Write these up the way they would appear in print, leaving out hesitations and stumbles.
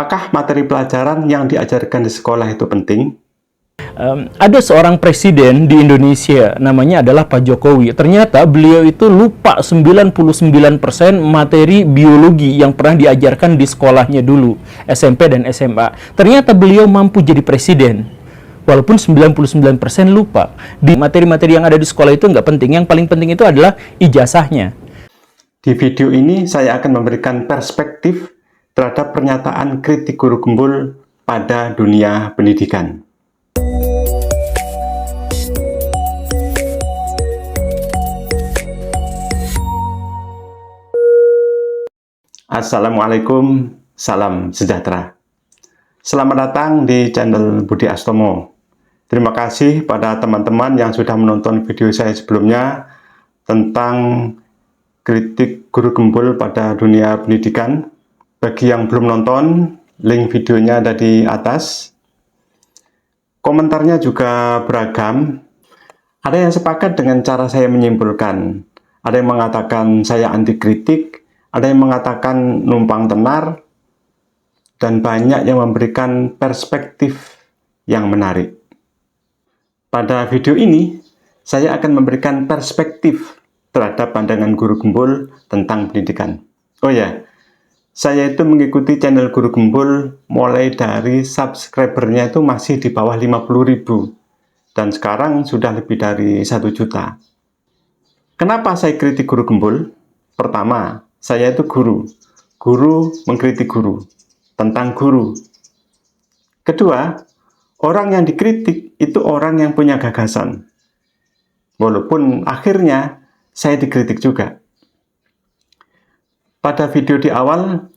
Apakah materi pelajaran yang diajarkan di sekolah itu penting? Ada seorang presiden di Indonesia, namanya adalah Pak Jokowi. Ternyata beliau itu lupa 99% materi biologi yang pernah diajarkan di sekolahnya dulu, SMP dan SMA. Ternyata beliau mampu jadi presiden. Walaupun 99% lupa. Di materi-materi yang ada di sekolah itu nggak penting. Yang paling penting itu adalah ijazahnya. Di video ini saya akan memberikan perspektif terhadap pernyataan kritik guru gembul pada dunia pendidikan. Assalamualaikum, salam sejahtera. Selamat datang di channel Budi Astomo. Terima kasih pada teman-teman yang sudah menonton video saya sebelumnya tentang kritik guru gembul pada dunia pendidikan. Bagi yang belum nonton, link videonya ada di atas. Komentarnya juga beragam. Ada yang sepakat dengan cara saya menyimpulkan. Ada yang mengatakan saya anti kritik, ada yang mengatakan numpang tenar, dan banyak yang memberikan perspektif yang menarik. Pada video ini, saya akan memberikan perspektif terhadap pandangan guru gembul tentang pendidikan. Oh ya, saya itu mengikuti channel guru gembul mulai dari subscribernya itu masih di bawah 50.000 dan sekarang sudah lebih dari 1 juta. Kenapa saya kritik guru gembul? Pertama, saya itu guru. Guru mengkritik guru tentang guru. Kedua, orang yang dikritik itu orang yang punya gagasan. Walaupun akhirnya saya dikritik juga. Pada video di awal,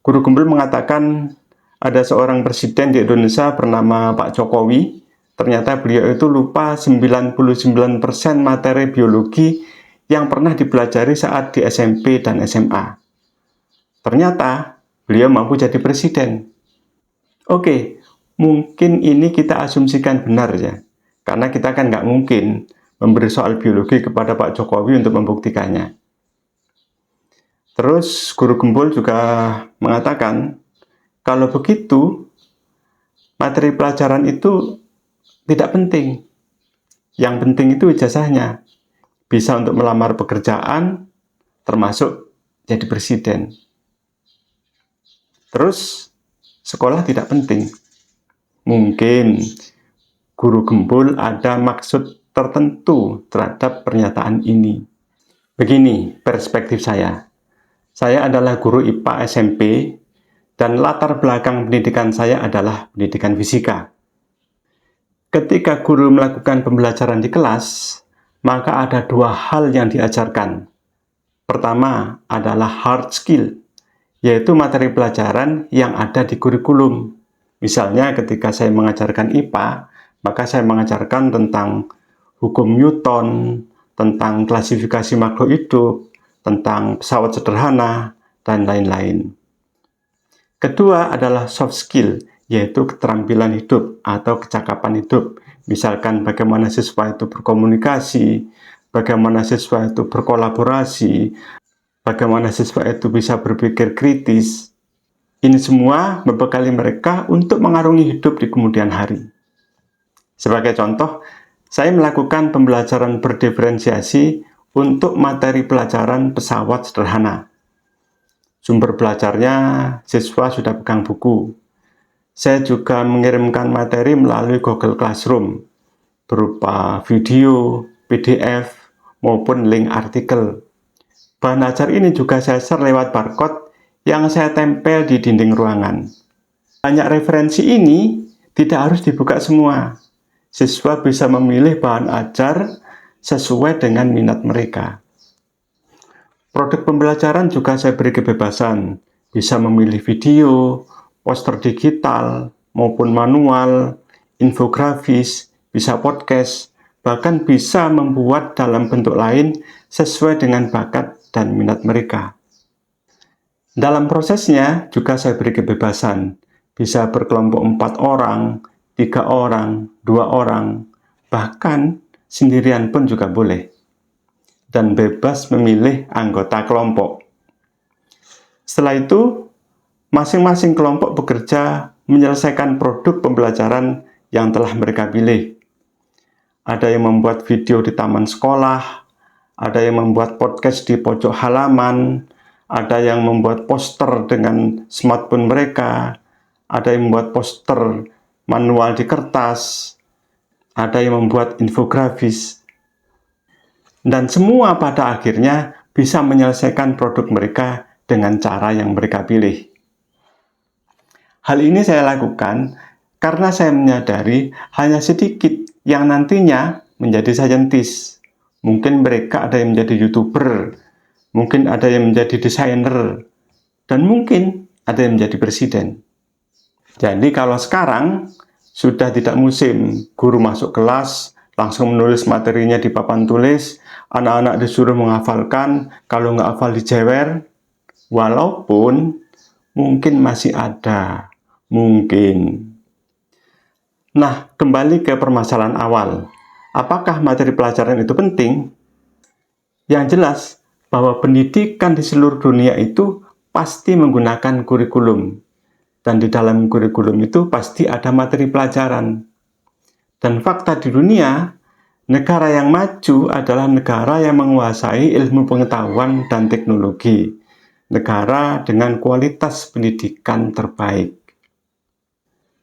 guru gembul mengatakan ada seorang presiden di Indonesia bernama Pak Jokowi. Ternyata beliau itu lupa 99% materi biologi yang pernah dipelajari saat di SMP dan SMA. Ternyata beliau mampu jadi presiden. Oke, mungkin ini kita asumsikan benar ya, karena kita kan nggak mungkin memberi soal biologi kepada Pak Jokowi untuk membuktikannya. Terus guru gembul juga mengatakan, kalau begitu, materi pelajaran itu tidak penting. Yang penting itu ijazahnya. Bisa untuk melamar pekerjaan, termasuk jadi presiden. Terus, sekolah tidak penting. Mungkin guru gembul ada maksud tertentu terhadap pernyataan ini. Begini perspektif saya. Saya adalah guru IPA SMP dan latar belakang pendidikan saya adalah pendidikan fisika. Ketika guru melakukan pembelajaran di kelas, maka ada dua hal yang diajarkan. Pertama adalah hard skill, yaitu materi pelajaran yang ada di kurikulum. Misalnya ketika saya mengajarkan IPA, maka saya mengajarkan tentang hukum Newton, tentang klasifikasi makhluk hidup, tentang pesawat sederhana, dan lain-lain. Kedua adalah soft skill, yaitu keterampilan hidup atau kecakapan hidup. Misalkan bagaimana siswa itu berkomunikasi, bagaimana siswa itu berkolaborasi, bagaimana siswa itu bisa berpikir kritis. Ini semua membekali mereka untuk mengarungi hidup di kemudian hari. Sebagai contoh, saya melakukan pembelajaran berdiferensiasi untuk materi pelajaran pesawat sederhana. Sumber belajarnya siswa sudah pegang buku. Saya juga mengirimkan materi melalui Google Classroom berupa video, PDF, maupun link artikel. Bahan ajar ini juga saya share lewat barcode yang saya tempel di dinding ruangan. Banyak referensi ini tidak harus dibuka semua. Siswa bisa memilih bahan ajar sesuai dengan minat mereka. Produk pembelajaran juga saya beri kebebasan, bisa memilih video, poster digital, maupun manual, infografis, bisa podcast, bahkan bisa membuat dalam bentuk lain sesuai dengan bakat dan minat mereka. Dalam prosesnya juga saya beri kebebasan, bisa berkelompok 4 orang, 3 orang, 2 orang, bahkan sendirian pun juga boleh. Dan bebas memilih anggota kelompok. Setelah itu, Masing-masing kelompok bekerja menyelesaikan produk pembelajaran yang telah mereka pilih. Ada yang membuat video di taman sekolah, ada yang membuat podcast di pojok halaman, ada yang membuat poster dengan smartphone mereka, ada yang membuat poster manual di kertas, ada yang membuat infografis. Dan semua pada akhirnya bisa menyelesaikan produk mereka dengan cara yang mereka pilih. Hal ini saya lakukan karena saya menyadari hanya sedikit yang nantinya menjadi saintis. Mungkin mereka ada yang menjadi YouTuber, mungkin ada yang menjadi desainer, dan mungkin ada yang menjadi presiden. Jadi kalau sekarang sudah tidak musim guru masuk kelas, langsung menulis materinya di papan tulis, anak-anak disuruh menghafalkan, kalau nggak hafal dijewer, walaupun mungkin masih ada, mungkin. Nah, kembali ke permasalahan awal. Apakah materi pelajaran itu penting? Yang jelas bahwa pendidikan di seluruh dunia itu pasti menggunakan kurikulum. Dan di dalam kurikulum itu pasti ada materi pelajaran. Dan fakta di dunia, negara yang maju adalah negara yang menguasai ilmu pengetahuan dan teknologi. Negara dengan kualitas pendidikan terbaik.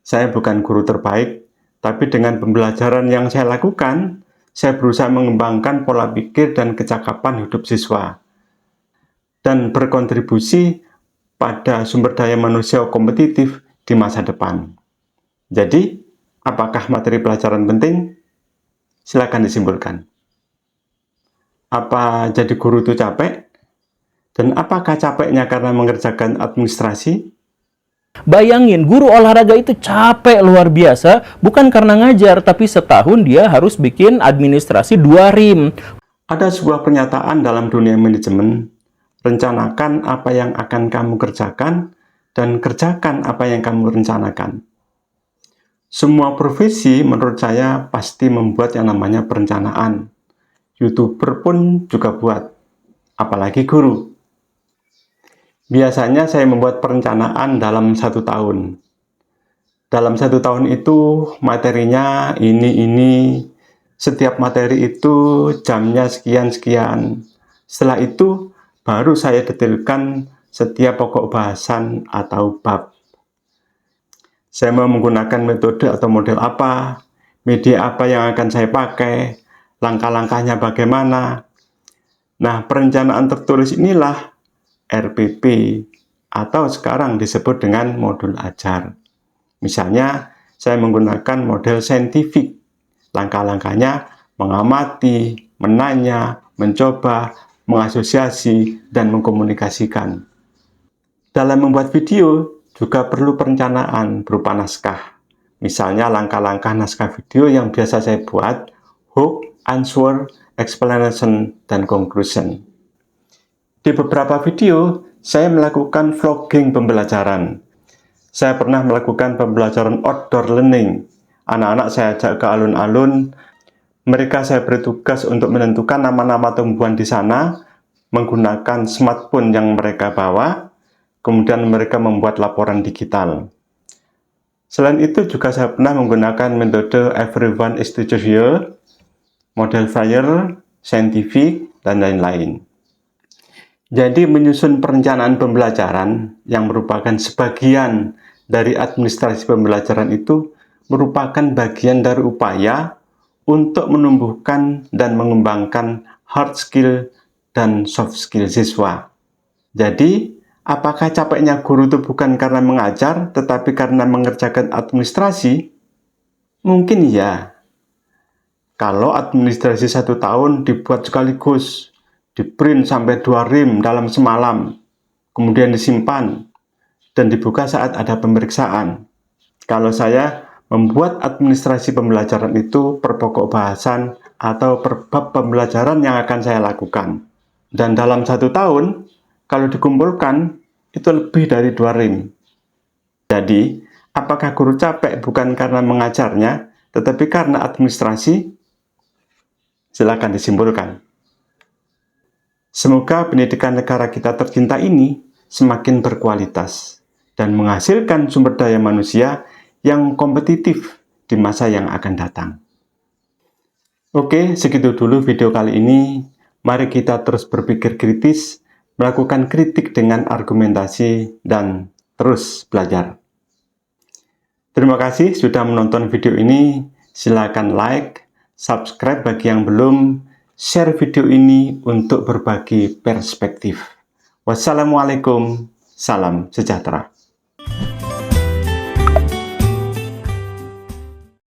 Saya bukan guru terbaik, tapi dengan pembelajaran yang saya lakukan, saya berusaha mengembangkan pola pikir dan kecakapan hidup siswa, dan berkontribusi pada sumber daya manusia kompetitif di masa depan. Jadi, apakah materi pelajaran penting? Silakan disimpulkan. Apa jadi guru itu capek? Dan apakah capeknya karena mengerjakan administrasi? Bayangin, guru olahraga itu capek luar biasa, bukan karena ngajar, tapi setahun dia harus bikin administrasi 2 rim. Ada sebuah pernyataan dalam dunia manajemen, rencanakan apa yang akan kamu kerjakan, dan kerjakan apa yang kamu rencanakan. Semua profesi menurut saya pasti membuat yang namanya perencanaan. YouTuber pun juga buat, apalagi guru. Biasanya saya membuat perencanaan dalam 1 tahun. Dalam 1 tahun itu materinya ini. Setiap materi itu jamnya sekian-sekian. Setelah itu baru saya detailkan setiap pokok bahasan atau bab. Saya mau menggunakan metode atau model apa, media apa yang akan saya pakai, langkah-langkahnya bagaimana. Nah, perencanaan tertulis inilah RPP atau sekarang disebut dengan modul ajar. Misalnya, saya menggunakan model saintifik. Langkah-langkahnya mengamati, menanya, mencoba, mengasosiasi, dan mengkomunikasikan. Dalam membuat video juga perlu perencanaan berupa naskah. Misalnya langkah-langkah naskah video yang biasa saya buat, hook, answer, explanation, dan conclusion. Di beberapa video, saya melakukan vlogging pembelajaran. Saya pernah melakukan pembelajaran outdoor learning. Anak-anak saya ajak ke alun-alun. Mereka saya beri tugas untuk menentukan nama-nama tumbuhan di sana menggunakan smartphone yang mereka bawa. Kemudian mereka membuat laporan digital. Selain itu juga saya pernah menggunakan metode Everyone is Teacher Here, model flyer, saintifik, dan lain-lain. Jadi menyusun perencanaan pembelajaran yang merupakan sebagian dari administrasi pembelajaran itu merupakan bagian dari upaya untuk menumbuhkan dan mengembangkan hard skill dan soft skill siswa. Jadi, apakah capeknya guru itu bukan karena mengajar, tetapi karena mengerjakan administrasi? Mungkin ya. Kalau administrasi 1 tahun dibuat sekaligus, di-print sampai 2 rim dalam semalam, kemudian disimpan, dan dibuka saat ada pemeriksaan. Kalau saya membuat administrasi pembelajaran itu per pokok bahasan atau per bab pembelajaran yang akan saya lakukan. Dan dalam 1 tahun, kalau dikumpulkan, itu lebih dari 2 rim. Jadi, apakah guru capek bukan karena mengajarnya, tetapi karena administrasi? Silakan disimpulkan. Semoga pendidikan negara kita tercinta ini semakin berkualitas. dan menghasilkan sumber daya manusia yang kompetitif di masa yang akan datang. Oke, segitu dulu video kali ini. Mari kita terus berpikir kritis, melakukan kritik dengan argumentasi, dan terus belajar. Terima kasih sudah menonton video ini. Silakan like, subscribe bagi yang belum, share video ini untuk berbagi perspektif. Wassalamualaikum, salam sejahtera.